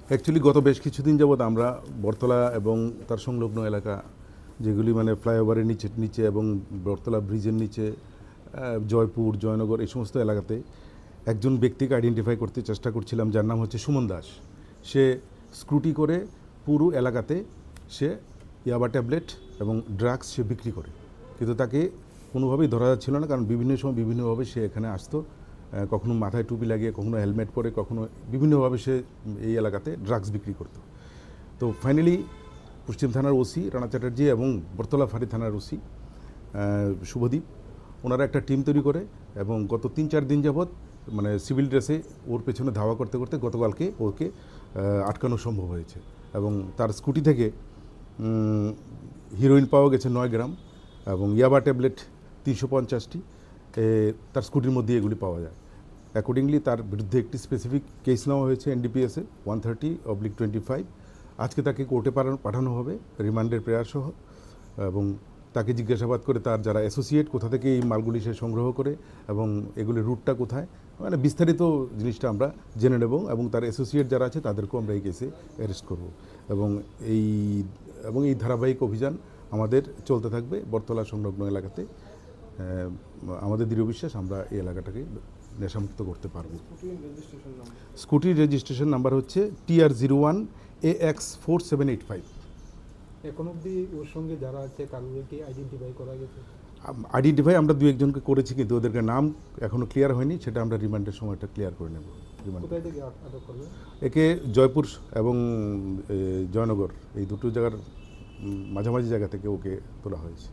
Actually গত বেশ কিছুদিন যাবৎ আমরা বটতলা এবং তার সংলগ্ন এলাকা যেগুলি মানে ফ্লাইওভারের নিচে নিচে এবং বটতলা ব্রিজের নিচে জয়পুর জয়নগর এই সমস্ত এলাকাতে একজন ব্যক্তিকে আইডেন্টিফাই করতে চেষ্টা করছিলাম, যার নাম হচ্ছে সুমন দাস। সে স্ক্রুটি করে পুরো এলাকাতে সে ইয়াবা ট্যাবলেট এবং ড্রাগস সে বিক্রি করে, কিন্তু তাকে কোনোভাবেই ধরা যাচ্ছিল না, কারণ বিভিন্ন সময় বিভিন্নভাবে সে এখানে আসতো। কখনো মাথায় টুপি লাগিয়ে, কখনো হেলমেট পরে, কখনো বিভিন্নভাবে সে এই এলাকাতে ড্রাগস বিক্রি করত। তো ফাইনালি পশ্চিম থানার ওসি রানা চ্যাটার্জি এবং বটতলা ফাঁড়ি থানার ওসি শুভদীপ, ওনারা একটা টিম তৈরি করে এবং গত 3-4 দিন যাবৎ মানে সিভিল ড্রেসে ওর পেছনে ধাওয়া করতে করতে গতকালকে ওকে আটকানো সম্ভব হয়েছে। এবং তার স্কুটি থেকে হিরোইন পাওয়া গেছে 9 গ্রাম এবং ইয়াবা ট্যাবলেট 350টি তার স্কুটির মধ্যে এগুলি পাওয়া যায়। অ্যাকর্ডিংলি তার বিরুদ্ধে একটি স্পেসিফিক কেস নেওয়া হয়েছে এনডিপিএসে 130/25। আজকে তাকে কোর্টে পাঠানো হবে রিমান্ডের প্রেয়ার সহ, এবং তাকে জিজ্ঞাসাবাদ করে তার যারা অ্যাসোসিয়েট কোথা থেকে এই মালগুলি সে সংগ্রহ করে এবং এগুলির রুটটা কোথায়, মানে বিস্তারিত জিনিসটা আমরা জেনে নেব এবং তার অ্যাসোসিয়েট যারা আছে তাদেরকেও আমরা এই কেসে অ্যারেস্ট করব। এবং এই ধারাবাহিক অভিযান আমাদের চলতে থাকবে বটতলা সংলগ্ন এলাকাতে। আমাদের দৃঢ় বিশ্বাস আমরা এই এলাকাটাকে নেশামুক্ত করতে পারব। স্কুটির রেজিস্ট্রেশন নাম্বার হচ্ছে TR01 AX4785। এখন অবধি ওর সঙ্গে যারা আছে কারোরকে আইডেন্টিফাই করা গেছে? আইডেন্টিফাই আমরা 2-1জনকে করেছি, কিন্তু ওদেরকে নাম এখনও ক্লিয়ার হয়নি, সেটা আমরা রিমান্ডের সময়টা ক্লিয়ার করে নেব। কোথায় থেকে আটক করবে? একে জয়পুর এবং জয়নগর এই দুটো জায়গার মাঝামাঝি জায়গা থেকে ওকে তোলা হয়েছে।